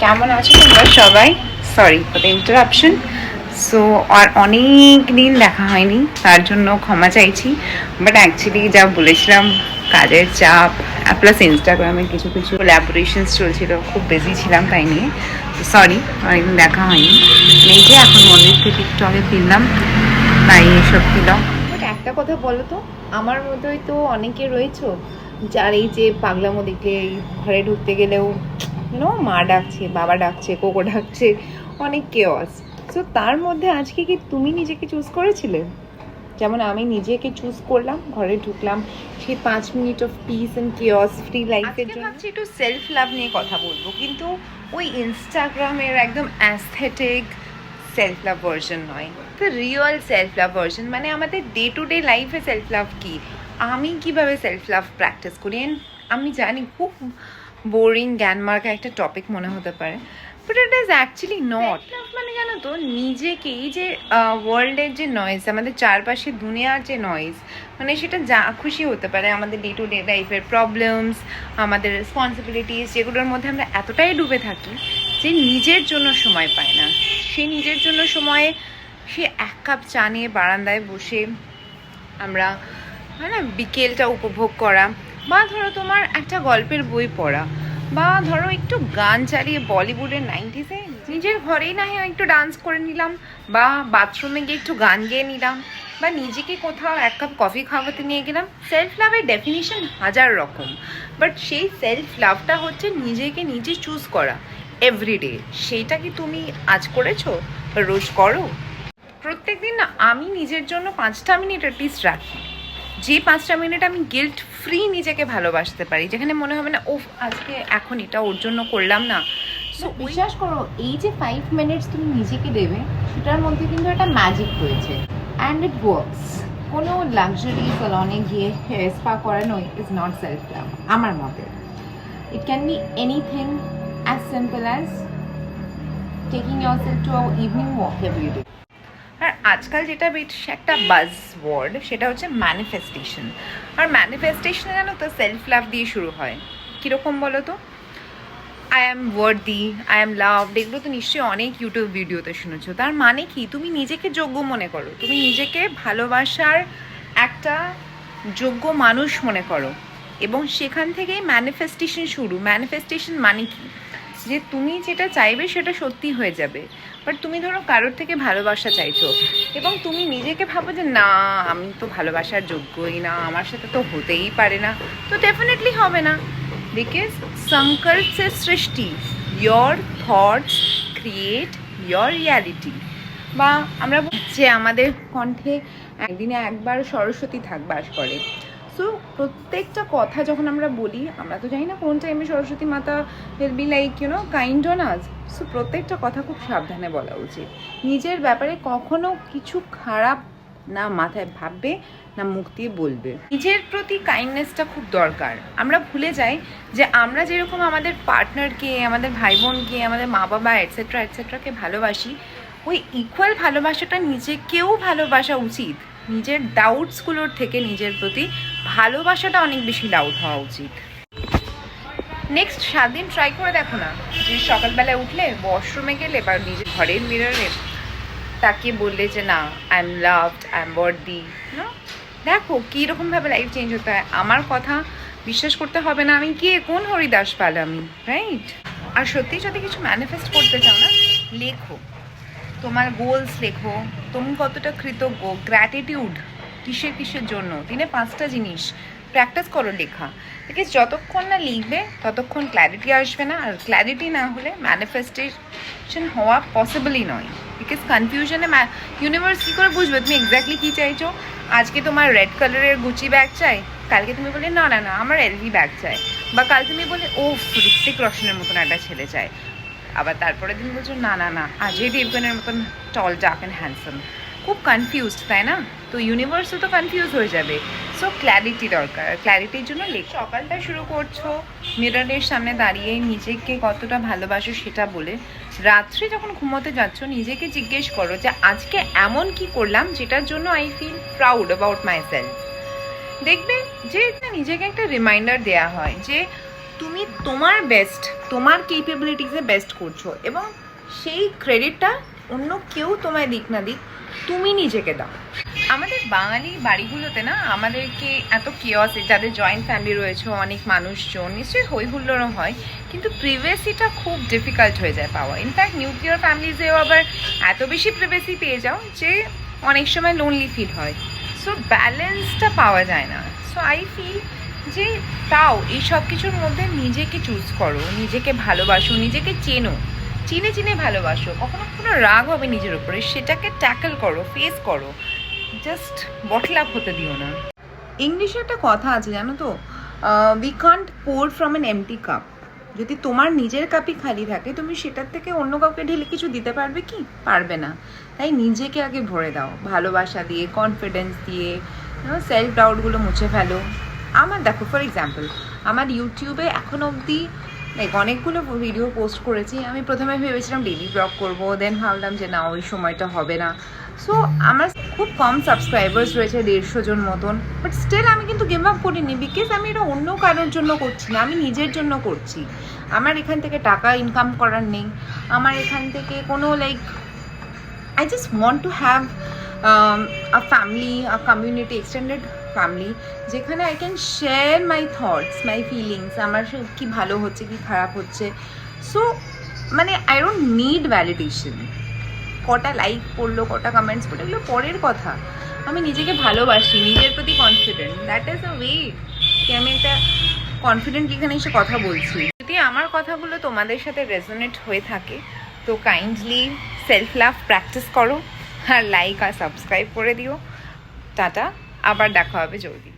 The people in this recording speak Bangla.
কেমন আছো তোমরা সবাই? Sorry for the interruption. So আর অনেক দিন দেখা হয়নি, তার জন্য ক্ষমা চাইছি। বাট অ্যাকচুয়ালি যা বলেছিলাম, কাজের চাপ প্লাস ইনস্টাগ্রামে কিছু কিছু কোলাবোরেশনস চলছিল, খুব বিজি ছিলাম তাই নিয়ে। সরি, অনেকদিন দেখা হয়নি। এই যে এখন মন্দির থেকে টিকটকে ফিরলাম, তাই এসব দিলাম। বাট একটা কথা বলো তো, আমার মতোই তো অনেকে রয়েছো যার এই যে পাগলামো দেখলে ঘরে ঢুকতে গেলেও মা ডাকছে, বাবা ডাকছে, কোকো ডাকছে, অনেক কেওয়াস। সো তার মধ্যে আজকে কি তুমি নিজেকে চুজ করেছিলে? যেমন আমি নিজেকে চুজ করলাম, ঘরে ঢুকলাম, সেই 5 minute of piece and chaos free লাইফের জন্য। ভাবছি একটু সেলফ লাভ নিয়ে কথা বলবো, কিন্তু ওই ইনস্টাগ্রামের একদম অ্যাস্থেটিক সেলফ লাভ ভার্সন নয়, the real self love version. মানে আমাদের ডে টু ডে লাইফে সেলফ লাভ কি, আমি কিভাবে সেলফ লাভ প্র্যাকটিস করি। আমি জানি খুব বোরিং জ্ঞান মার্কা একটা টপিক মনে হতে পারে, but it is actually not. মানে জানো তো, নিজেকেই যে ওয়ার্ল্ডের যে নয়েজ, আমাদের চারপাশে দুনিয়ার যে নয়েজ, মানে সেটা যা খুশি হতে পারে, আমাদের ডে টু ডে লাইফের প্রবলেমস, আমাদের রেসপন্সিবিলিটিস, যেগুলোর মধ্যে আমরা এতটাই ডুবে থাকি যে নিজের জন্য সময় পাই না। সেই নিজের জন্য সময়ে সে 1 কাপ চা নিয়ে বারান্দায় বসে আমরা বিকেলটা উপভোগ করা, বা ধরো তোমার একটা গল্পের বই পড়া, বা ধরো একটু গান চালিয়ে বলিউডের 90s নিজের ঘরেই না হয় একটু ডান্স করে নিলাম, বা বাথরুমে গিয়ে একটু গান গেয়ে নিলাম, বা নিজেকে কোথাও 1 কাপ কফি খাওয়াতে নিয়ে গেলাম। সেলফ লাভের ডেফিনিশন হাজার রকম, বাট সেই সেলফ লাভটা হচ্ছে নিজেকে নিজে চুজ করা এভরিডে। সেইটা কি তুমি আজ করেছো বা রোজ করো? প্রত্যেক দিন না আমি নিজের জন্য 5টা মিনিট অ্যাটলিস্ট রাখি, যে 5টা মিনিট আমি গিল্ট ফ্রি নিজেকে ভালোবাসতে পারি, যেখানে মনে হবে না ওফ আজকে এখন এটা ওর জন্য করলাম না। সো বিশ্বাস করো, এই যে 5 মিনিটস তুমি নিজেকে দেবে, সেটার মধ্যে কিন্তু একটা ম্যাজিক রয়েছে, অ্যান্ড ইট ওয়ার্কস। কোনো লাক্সারি সালনে গিয়ে হেয়ার স্পা করানো ইজ নট সেলফ লাভ আমার মতে। It can be anything as simple as taking yourself to an evening walk every day. আর আজকাল যেটা বেশ একটা বাজ ওয়ার্ড, সেটা হচ্ছে ম্যানিফেস্টেশন। আর ম্যানিফেস্টেশন জানো তো সেলফ লাভ দিয়ে শুরু হয়। কীরকম বলো তো? I am worthy, I am loved, এগুলো তো নিশ্চয়ই অনেক ইউটিউব ভিডিওতে শুনেছো। তার মানে কি, তুমি নিজেকে যোগ্য মনে করো, তুমি নিজেকে ভালোবাসার একটা যোগ্য মানুষ মনে করো, এবং সেখান থেকেই ম্যানিফেস্টেশন শুরু। ম্যানিফেস্টেশন মানে কি, যে তুমি যেটা চাইবে সেটা সত্যি হয়ে যাবে। বাট তুমি ধরো কারোর থেকে ভালোবাসা চাইছো, এবং তুমি নিজেকে ভাবো যে না আমি তো ভালোবাসার যোগ্যই না, আমার সাথে তো হতেই পারে না, তো ডেফিনেটলি হবে না। বিকজ সংকল্প সে সৃষ্টি, your thoughts create your reality. বা আমরা যে আমাদের কণ্ঠে একদিনে একবার সরস্বতী বাস করে। সো প্রত্যেকটা কথা যখন আমরা বলি, আমরা তো জানি না কোন টাইমে সরস্বতী মাতা will be like kind on us. So প্রত্যেকটা কথা খুব সাবধানে বলা উচিত। নিজের ব্যাপারে কখনো কিছু খারাপ না মাথায় ভাববে, না মুখ দিয়ে বলবে। নিজের প্রতি কাইন্ডনেসটা খুব দরকার। আমরা ভুলে যাই যে আমরা যেরকম আমাদের পার্টনারকে, আমাদের ভাই বোনকে, আমাদের মা বাবা এটসেট্রা এটসেট্রাকে ভালোবাসি, ওই ইকুয়াল ভালোবাসাটা নিজেকেও ভালোবাসা উচিত। নিজের ডাউটসগুলোর থেকে নিজের প্রতি ভালোবাসাটা অনেক বেশি ডাউট হওয়া উচিত। নেক্সট 7 দিন ট্রাই করে দেখো না, যে সকালবেলায় উঠলে, ওয়াশরুমে গেলে, বা নিজের ঘরের মিররে তাকে বললে যে না I am loved, I am worthy, না দেখো কীরকমভাবে লাইফ চেঞ্জ হতে হয়। আমার কথা বিশ্বাস করতে হবে না, আমি কে, কোন হরিদাস পাল আমি, রাইট? আর সত্যি যদি কিছু ম্যানিফেস্ট করতে চাও না, লেখো, তোমার গোলস লেখো, তুমি কতটা কৃতজ্ঞ, গ্র্যাটিটিউড কিসের জন্য, দিনে 5টা জিনিস প্র্যাকটিস করো লেখা। বিকজ যতক্ষণ না লিখবে ততক্ষণ ক্ল্যারিটি আসবে না, আর ক্ল্যারিটি না হলে ম্যানিফেস্টেশন হওয়া পসিবলই নয়। বিকজ কনফিউশনে ইউনিভার্স কী করে বুঝবে তুমি এক্স্যাক্টলি কী চাইছো। আজকে তোমার রেড কালারের গুচি ব্যাগ চাই, কালকে তুমি বলে না না না আমার এলভি ব্যাগ চাই, বা কাল তুমি বলে ও ঋত্বিক রোশনের মতন একটা ছেলে চাই, আবার তারপরে দিন বলছো না না না অজয় দেবগনের মতন টল, ডার্ক অ্যান্ড হ্যান্ডসাম। খুব কনফিউজড, তাই না? তো ইউনিভার্সও তো কনফিউজ হয়ে যাবে। সো ক্ল্যারিটি দরকার, ক্ল্যারিটির জন্য সকালটা শুরু করছো মিররের সামনে দাঁড়িয়ে নিজেকে কতটা ভালোবাসো সেটা বলে, রাত্রে যখন ঘুমোতে যাচ্ছ নিজেকে জিজ্ঞেস করো যে আজকে এমন কি করলাম যেটার জন্য I feel proud about myself. দেখবে যে নিজেকে একটা রিমাইন্ডার দেয়া হয় যে তুমি তোমার বেস্ট তোমার কেপেবিলিটিসে বেস্ট করছো, এবং সেই ক্রেডিটটা অন্য কেউ তোমায় দিক না দিক, তুমি নিজেকে দাও। আমাদের বাঙালি বাড়িগুলোতে না আমাদেরকে এত কেওয়াসে, যাদের জয়েন্ট ফ্যামিলি রয়েছে, অনেক মানুষজন, নিশ্চয়ই হই হুল্লোড়ও হয়, কিন্তু প্রিভেসিটা খুব ডিফিকাল্ট হয়ে যায় পাওয়া। ইনফ্যাক্ট নিউক্লিয়ার ফ্যামিলিজেও আবার এত বেশি প্রিভেসি পেয়ে যাও যে অনেক সময় লোনলি ফিল হয়। সো ব্যালেন্সটা পাওয়া যায় না। সো আই ফিল যে তাও এই সব কিছুর মধ্যে নিজেকে চুজ করো, নিজেকে ভালোবাসো, নিজেকে চেনো, চিনে চিনে ভালোবাসো, কখনো কখনো রাগ হবে নিজের উপরে, সেটাকে ট্যাকল করো, ফেস করো, জাস্ট বটল আপ হতে দিও না। ইংলিশে একটা কথা আছে জানো তো, we can't poor from an empty cup. যদি তোমার নিজের কাপই খালি থাকে, তুমি সেটার থেকে অন্য কাউকে ঢেলে কিছু দিতে পারবে কি? পারবে না। তাই নিজেকে আগে ভরে দাও ভালোবাসা দিয়ে, কনফিডেন্স দিয়ে, সেলফ ডাউটগুলো মুছে ফেলো। আমার দেখো, ফর এক্সাম্পল, আমার ইউটিউবে এখন অবধি অনেকগুলো ভিডিও পোস্ট করেছি। আমি প্রথমে ভেবেছিলাম ডেইলি ব্লগ করবো, দেন ভাবলাম যে না, ওই সময়টা হবে না। সো আমার খুব কম সাবস্ক্রাইবার্স রয়েছে, 150 জন মতন, বাট স্টিল আমি কিন্তু গিভ আপ করিনি, বিকজ আমি এটা অন্য কারোর জন্য করছি না, আমি নিজের জন্য করছি। আমার এখান থেকে টাকা ইনকাম করার নেই, আমার এখান থেকে কোনো like, I just want to have a family, a community, extended family, যেখানে I can share my thoughts, my feelings, আমার কি ভালো হচ্ছে কি খারাপ হচ্ছে। সো মানে I don't need validation, কটা লাইক পড়লো, কটা কমেন্টস পড়লো, এগুলো পরের কথা। আমি নিজেকে ভালোবাসি, নিজের প্রতি confident, that is a way কি আমি একটা কনফিডেন্ট এখানে এসে কথা বলছি। যদি আমার কথাগুলো তোমাদের সাথে রেজোনেট হয়ে থাকে, তো কাইন্ডলি সেলফ লাভ প্র্যাকটিস করো, আর লাইক আর সাবস্ক্রাইব করে দিও। টাটা, আবার দেখা হবে জলদি।